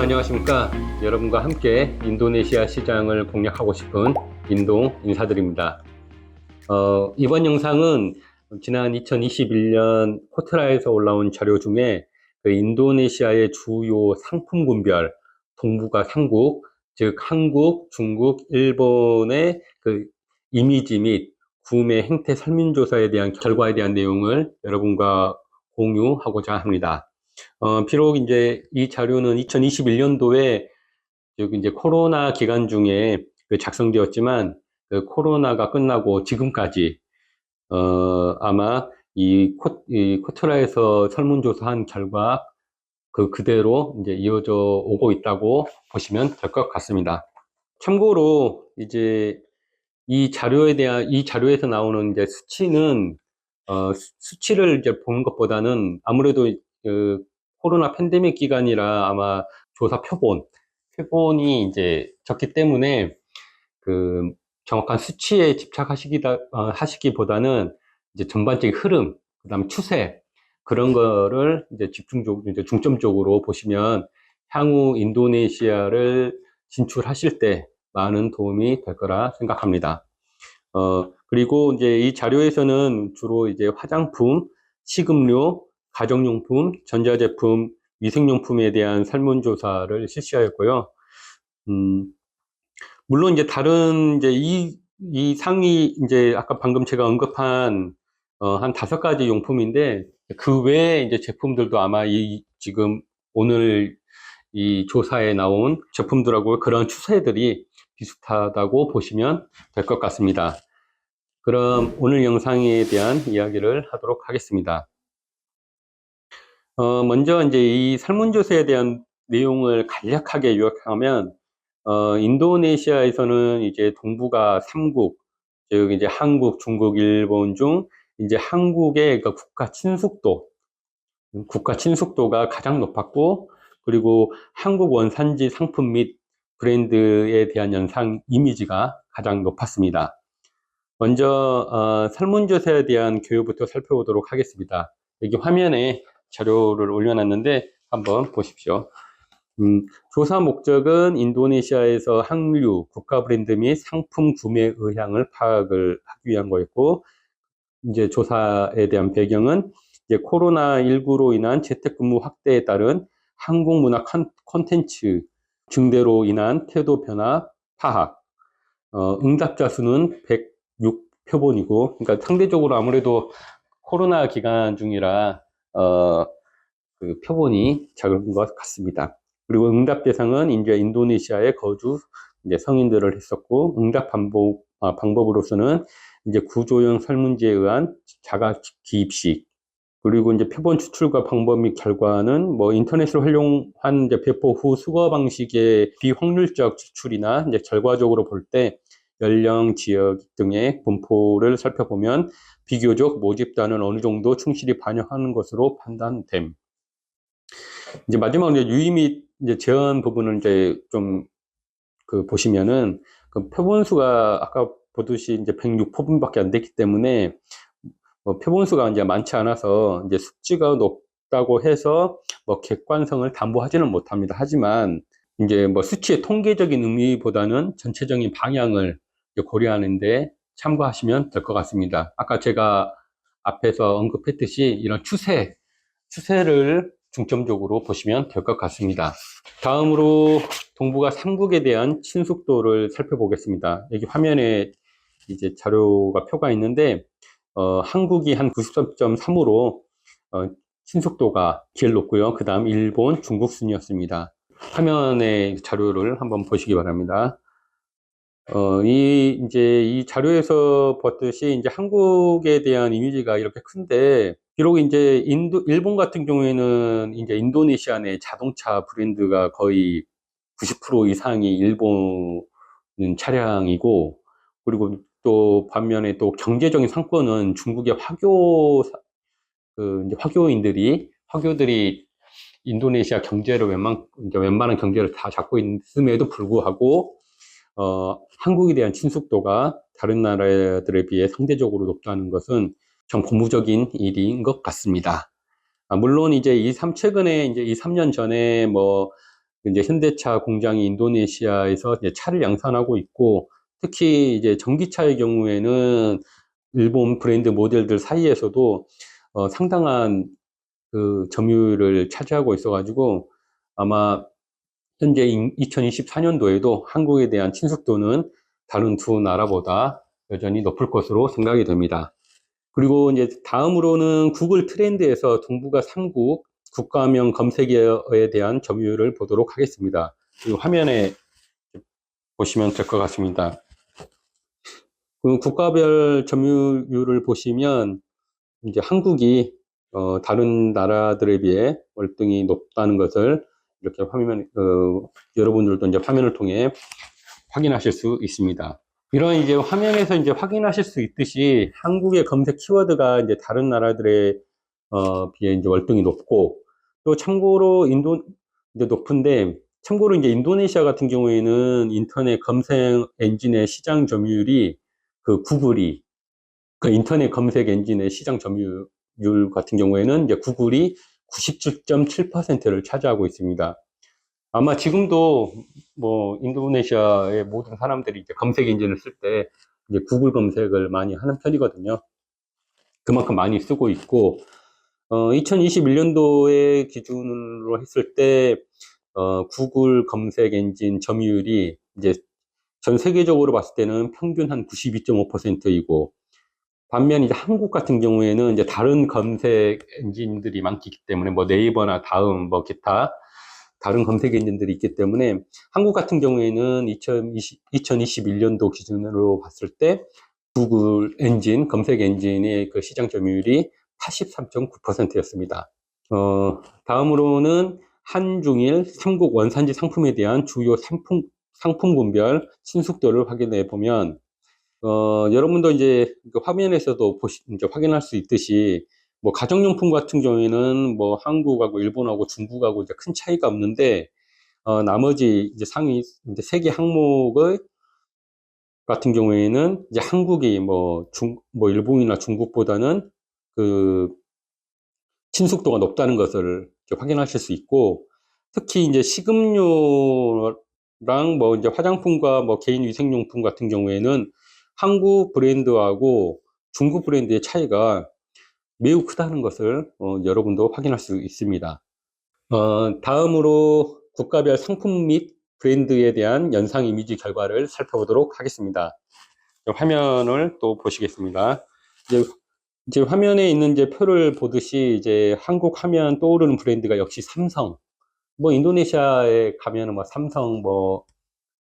안녕하십니까. 여러분과 함께 인도네시아 시장을 공략하고 싶은 인동 인사드립니다. 이번 영상은 지난 2021년 코트라에서 올라온 자료 중에 그 인도네시아의 주요 상품 군별, 동북아 3국, 즉 한국, 중국, 일본의 그 이미지 및 구매 행태 설문조사에 대한 결과에 대한 내용을 여러분과 공유하고자 합니다. 비록 이제 이 자료는 2021년도에 여기 이제 코로나 기간 중에 작성되었지만 그 코로나가 끝나고 지금까지 아마 이 코트라에서 설문조사한 결과 그대로 이제 이어져 오고 있다고 보시면 될 것 같습니다. 참고로 이제 이 자료에서 나오는 이제 수치는 수치를 이제 보는 것보다는 아무래도 그 코로나 팬데믹 기간이라 아마 조사 표본이 이제 적기 때문에 그 정확한 수치에 하시기보다는 이제 전반적인 흐름, 그다음 추세 그런 거를 이제 이제 중점적으로 보시면 향후 인도네시아를 진출하실 때 많은 도움이 될 거라 생각합니다. 그리고 이제 이 자료에서는 주로 이제 화장품, 식음료, 가정용품, 전자제품, 위생용품에 대한 설문조사를 실시하였고요. 물론 이제 다른 이제 이 상위 이제 아까 방금 제가 언급한 한 5가지 용품인데 그 외에 이제 제품들도 아마 지금 오늘 이 조사에 나온 제품들하고 그런 추세들이 비슷하다고 보시면 될 것 같습니다. 그럼 오늘 영상에 대한 이야기를 하도록 하겠습니다. 먼저 이제 이 설문조사에 대한 내용을 간략하게 요약하면, 인도네시아에서는 이제 동북아 3국, 즉 이제 한국, 중국, 일본 중 이제 한국의 그 국가 친숙도가 가장 높았고, 그리고 한국 원산지 상품 및 브랜드에 대한 연상 이미지가 가장 높았습니다. 먼저 설문조사에 대한 교육부터 살펴보도록 하겠습니다. 여기 화면에 자료를 올려놨는데 한번 보십시오. 조사 목적은 인도네시아에서 항류, 국가 브랜드 및 상품 구매 의향을 파악을 하기 위한 거였고, 이제 조사에 대한 배경은 이제 코로나19로 인한 재택근무 확대에 따른 한국 문화 콘텐츠 증대로 인한 태도 변화 파악, 응답자 수는 106표본이고, 그러니까 상대적으로 아무래도 코로나 기간 중이라, 그 표본이 작은 것 같습니다. 그리고 응답 대상은 이제 인도네시아에 거주 이제 성인들을 했었고, 응답 방법으로서는 이제 구조형 설문지에 의한 자가 기입식, 그리고 이제 표본 추출과 방법 및 결과는 뭐 인터넷을 활용한 이제 배포 후 수거 방식의 비확률적 추출이나 이제 결과적으로 볼 때 연령, 지역 등의 분포를 살펴보면 비교적 모집단은 어느 정도 충실히 반영하는 것으로 판단됨. 이제 마지막으로 이제 유의 및 이제 제한 부분을 이제 좀 보시면은 그 표본수가 아까 보듯이 이제 106표본밖에 안 됐기 때문에 표본수가 이제 많지 않아서 이제 숙지가 높다고 해서 뭐 객관성을 담보하지는 못합니다. 하지만 이제 뭐 수치의 통계적인 의미보다는 전체적인 방향을 고려하는데 참고하시면 될 것 같습니다. 아까 제가 앞에서 언급했듯이 이런 추세를 중점적으로 보시면 될 것 같습니다. 다음으로 동북아 3국에 대한 친숙도를 살펴보겠습니다. 여기 화면에 이제 자료가 표가 있는데, 한국이 한 93.3으로 친숙도가 제일 높고요. 그 다음 일본, 중국 순이었습니다. 화면의 자료를 한번 보시기 바랍니다. 이 자료에서 봤듯이 이제 한국에 대한 이미지가 이렇게 큰데, 비록 이제 일본 같은 경우에는 이제 인도네시아 내 자동차 브랜드가 거의 90% 이상이 일본 차량이고, 그리고 또 반면에 또 경제적인 상권은 중국의 화교들이 인도네시아 경제를 웬만한 경제를 다 잡고 있음에도 불구하고, 한국에 대한 친숙도가 다른 나라들에 비해 상대적으로 높다는 것은 좀 고무적인 일인 것 같습니다. 물론 이제 최근에 이제 3년 전에 뭐 이제 현대차 공장이 인도네시아에서 이제 차를 양산하고 있고, 특히 이제 전기차의 경우에는 일본 브랜드 모델들 사이에서도 상당한 그 점유율을 차지하고 있어가지고 아마 현재 2024년도에도 한국에 대한 친숙도는 다른 두 나라보다 여전히 높을 것으로 생각이 됩니다. 그리고 이제 다음으로는 구글 트렌드에서 동북아 3국 국가명 검색어에 대한 점유율을 보도록 하겠습니다. 이 화면에 보시면 될 것 같습니다. 그 국가별 점유율을 보시면 이제 한국이 다른 나라들에 비해 월등히 높다는 것을 이렇게 여러분들도 이제 화면을 통해 확인하실 수 있습니다. 이런 이제 화면에서 이제 확인하실 수 있듯이 한국의 검색 키워드가 이제 다른 나라들에 비해 이제 월등히 높고, 또 참고로 이제 높은데, 참고로 이제 인도네시아 같은 경우에는 인터넷 검색 엔진의 시장 점유율이 그 인터넷 검색 엔진의 시장 점유율 같은 경우에는 이제 구글이 97.7%를 차지하고 있습니다. 아마 지금도 뭐 인도네시아의 모든 사람들이 이제 검색 엔진을 쓸 때 이제 구글 검색을 많이 하는 편이거든요. 그만큼 많이 쓰고 있고, 2021년도의 기준으로 했을 때, 구글 검색 엔진 점유율이 이제 전 세계적으로 봤을 때는 평균 한 92.5%이고, 반면 이제 한국 같은 경우에는 이제 다른 검색 엔진들이 많기 때문에 뭐 네이버나 다음 뭐 기타 다른 검색 엔진들이 있기 때문에 한국 같은 경우에는 2021년도 기준으로 봤을 때 구글 엔진, 검색 엔진의 그 시장 점유율이 83.9%였습니다. 다음으로는 한중일 삼국 원산지 상품에 대한 주요 상품군별 친숙도를 확인해 보면, 여러분도 이제 그 화면에서도 이제 확인할 수 있듯이, 뭐, 가정용품 같은 경우에는 뭐, 한국하고 일본하고 중국하고 이제 큰 차이가 없는데, 나머지 이제 이제 세 개 항목의 같은 경우에는 이제 한국이 뭐, 일본이나 중국보다는 그 친숙도가 높다는 것을 확인하실 수 있고, 특히 이제 식음료랑 뭐 이제 화장품과 뭐 개인 위생용품 같은 경우에는 한국 브랜드하고 중국 브랜드의 차이가 매우 크다는 것을 여러분도 확인할 수 있습니다. 다음으로 국가별 상품 및 브랜드에 대한 연상 이미지 결과를 살펴보도록 하겠습니다. 화면을 또 보시겠습니다. 이제 화면에 있는 이제 표를 보듯이 이제 한국 하면 떠오르는 브랜드가 역시 삼성. 뭐 인도네시아에 가면은 뭐 삼성 뭐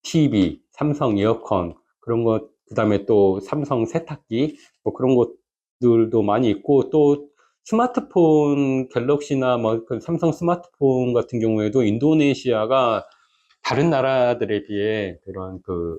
TV, 삼성 에어컨 그런 것, 그다음에 또 삼성 세탁기 뭐 그런 것들도 많이 있고, 또 스마트폰 갤럭시나 뭐 그 삼성 스마트폰 같은 경우에도 인도네시아가 다른 나라들에 비해 그런 그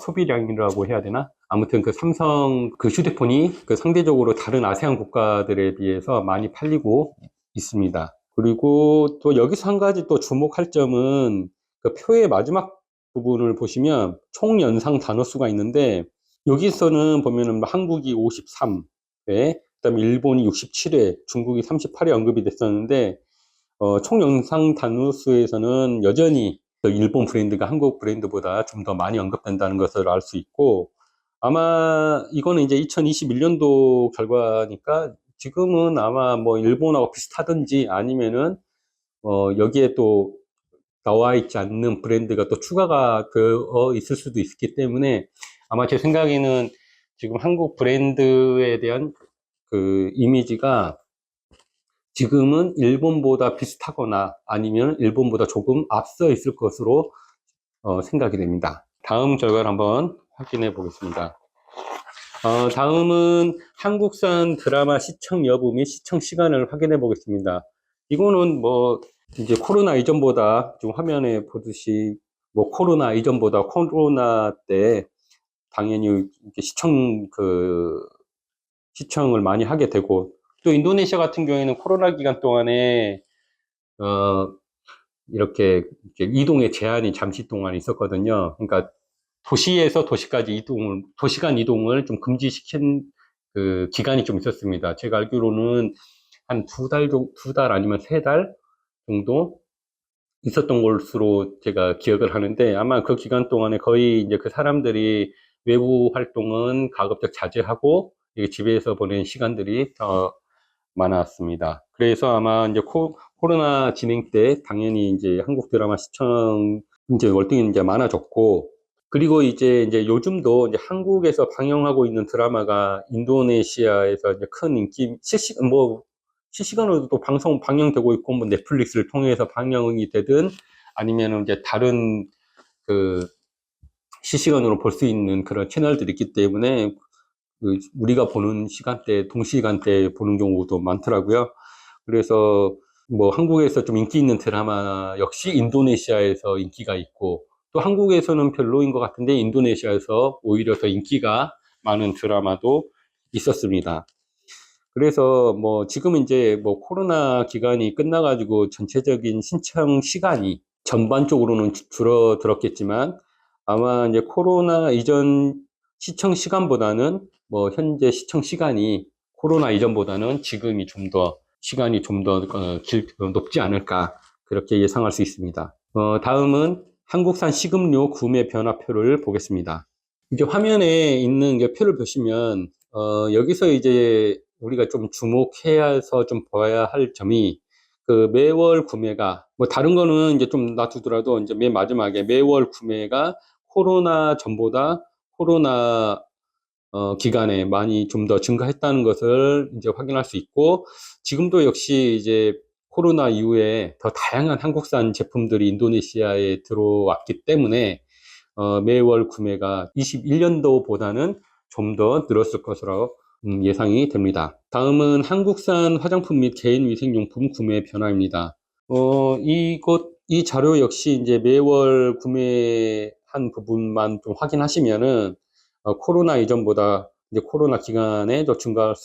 소비량이라고 해야 되나? 아무튼 그 삼성 그 휴대폰이 그 상대적으로 다른 아세안 국가들에 비해서 많이 팔리고 있습니다. 그리고 또 여기서 한 가지 또 주목할 점은 그 표의 마지막 부분을 보시면 총 연상 단어 수가 있는데, 여기서는 보면은 한국이 53회, 그다음에 일본이 67회, 중국이 38회 언급이 됐었는데, 총 영상 단어 수에서는 여전히 일본 브랜드가 한국 브랜드보다 좀 더 많이 언급된다는 것을 알 수 있고, 아마 이거는 이제 2021년도 결과니까 지금은 아마 뭐 일본하고 비슷하든지 아니면은 여기에 또 나와 있지 않는 브랜드가 또 추가가 되어 있을 수도 있기 때문에, 아마 제 생각에는 지금 한국 브랜드에 대한 그 이미지가 지금은 일본보다 비슷하거나 아니면 일본보다 조금 앞서 있을 것으로 생각이 됩니다. 다음 결과를 한번 확인해 보겠습니다. 다음은 한국산 드라마 시청 여부 및 시청 시간을 확인해 보겠습니다. 이거는 뭐 이제 코로나 이전보다 좀 화면에 보듯이 뭐 코로나 이전보다 코로나 때 당연히 이렇게 시청을 많이 하게 되고, 또 인도네시아 같은 경우에는 코로나 기간 동안에 어, 이렇게 이동의 제한이 잠시 동안 있었거든요. 그러니까 도시에서 도시까지 도시간 이동을 좀 금지시킨 그 기간이 좀 있었습니다. 제가 알기로는 한 두 달 아니면 세 달 정도 있었던 것으로 제가 기억을 하는데, 아마 그 기간 동안에 거의 이제 그 사람들이 외부 활동은 가급적 자제하고 이게 집에서 보낸 시간들이 더 많았습니다. 그래서 아마 이제 코로나 진행 때 당연히 이제 한국 드라마 시청 이제 월등히 이제 많아졌고, 그리고 이제 요즘도 이제 한국에서 방영하고 있는 드라마가 인도네시아에서 이제 큰 인기, 실시간으로도 또 방송 방영되고 있고, 뭐 넷플릭스를 통해서 방영이 되든 아니면은 이제 다른 그 실시간으로 볼 수 있는 그런 채널들이 있기 때문에 우리가 보는 시간대, 동시간대에 보는 경우도 많더라고요. 그래서 뭐 한국에서 좀 인기 있는 드라마 역시 인도네시아에서 인기가 있고, 또 한국에서는 별로인 것 같은데 인도네시아에서 오히려 더 인기가 많은 드라마도 있었습니다. 그래서 뭐 지금 이제 뭐 코로나 기간이 끝나가지고 전체적인 신청 시간이 전반적으로는 줄어들었겠지만, 아마 이제 코로나 이전 시청 시간보다는 뭐 현재 시청 시간이 코로나 이전보다는 지금이 좀 더 시간이 좀 더 높지 않을까, 그렇게 예상할 수 있습니다. 다음은 한국산 식음료 구매 변화표를 보겠습니다. 이제 화면에 있는 게 표를 보시면, 여기서 이제 우리가 좀 주목해서 좀 봐야 할 점이, 그 매월 구매가, 뭐 다른 거는 이제 좀 놔두더라도 이제 맨 마지막에 매월 구매가 코로나 전보다 코로나 기간에 많이 좀 더 증가했다는 것을 이제 확인할 수 있고, 지금도 역시 이제 코로나 이후에 더 다양한 한국산 제품들이 인도네시아에 들어왔기 때문에 매월 구매가 21년도보다는 좀 더 늘었을 것으로 예상이 됩니다. 다음은 한국산 화장품 및 개인위생용품 구매 변화입니다. 이 자료 역시 이제 매월 구매한 부분만 좀 확인하시면은, 코로나 이전보다 이제 코로나 기간에 더 증가한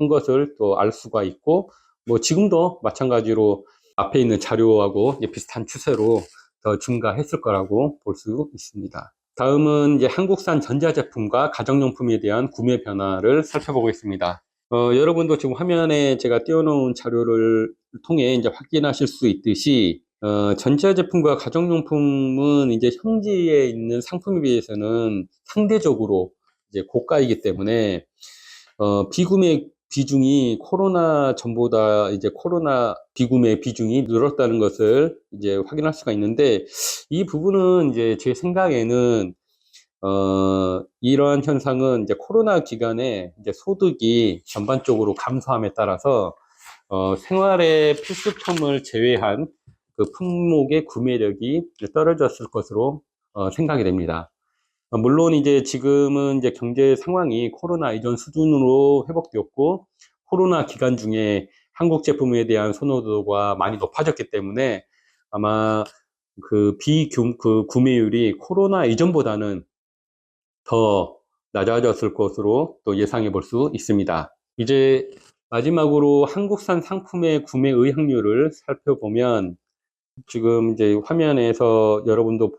것을 또 알 수가 있고, 뭐 지금도 마찬가지로 앞에 있는 자료하고 이제 비슷한 추세로 더 증가했을 거라고 볼 수 있습니다. 다음은 이제 한국산 전자제품과 가정용품에 대한 구매 변화를 살펴보겠습니다. 여러분도 지금 화면에 제가 띄워놓은 자료를 통해 이제 확인하실 수 있듯이, 전자제품과 가정용품은 이제 현지에 있는 상품에 비해서는 상대적으로 이제 고가이기 때문에, 비구매 비중이 코로나 전보다 이제 코로나 비구매 비중이 늘었다는 것을 이제 확인할 수가 있는데, 이 부분은 이제 제 생각에는, 이러한 현상은 이제 코로나 기간에 이제 소득이 전반적으로 감소함에 따라서, 생활의 필수품을 제외한 그 품목의 구매력이 떨어졌을 것으로 생각이 됩니다. 물론 이제 지금은 이제 경제 상황이 코로나 이전 수준으로 회복되었고, 코로나 기간 중에 한국 제품에 대한 선호도가 많이 높아졌기 때문에 아마 그 구매율이 코로나 이전보다는 더 낮아졌을 것으로 또 예상해 볼 수 있습니다. 이제 마지막으로 한국산 상품의 구매 의향률을 살펴보면, 지금 이제 화면에서 여러분도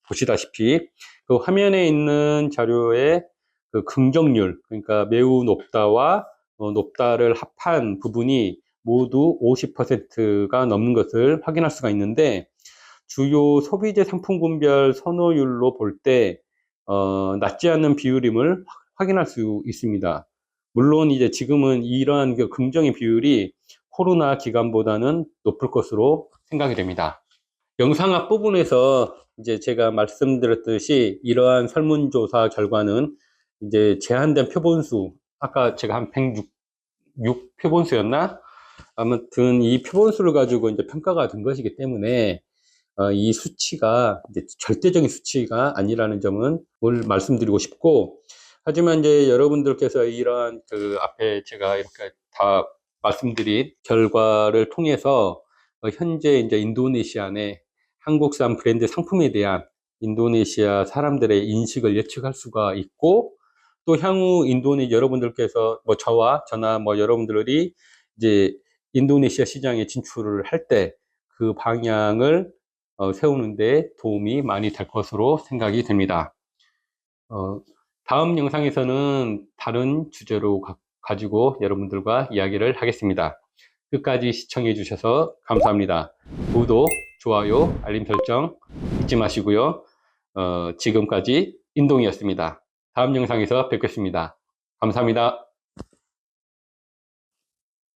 보시다시피 그 화면에 있는 자료의 그 긍정률, 그러니까 매우 높다와 높다를 합한 부분이 모두 50%가 넘는 것을 확인할 수가 있는데, 주요 소비재 상품군별 선호율로 볼 때, 낮지 않은 비율임을 확인할 수 있습니다. 물론 이제 지금은 이러한 그 긍정의 비율이 코로나 기간보다는 높을 것으로 생각이 됩니다. 영상 앞부분에서 이제 제가 말씀드렸듯이 이러한 설문조사 결과는 이제 제한된 표본수, 아까 제가 한 106 표본수였나? 아무튼 이 표본수를 가지고 이제 평가가 된 것이기 때문에, 이 수치가 이제 절대적인 수치가 아니라는 점은 말씀드리고 싶고, 하지만 이제 여러분들께서 이러한 그 앞에 제가 이렇게 다 말씀드린 결과를 통해서, 현재 이제 인도네시아 내 한국산 브랜드 상품에 대한 인도네시아 사람들의 인식을 예측할 수가 있고, 또 향후 여러분들께서 뭐 저나 뭐 여러분들이 이제 인도네시아 시장에 진출을 할 때 그 방향을 세우는데 도움이 많이 될 것으로 생각이 됩니다. 다음 영상에서는 다른 주제로 가지고 여러분들과 이야기를 하겠습니다. 끝까지 시청해 주셔서 감사합니다. 구독, 좋아요, 알림 설정 잊지 마시고요. 지금까지 인동이었습니다. 다음 영상에서 뵙겠습니다. 감사합니다.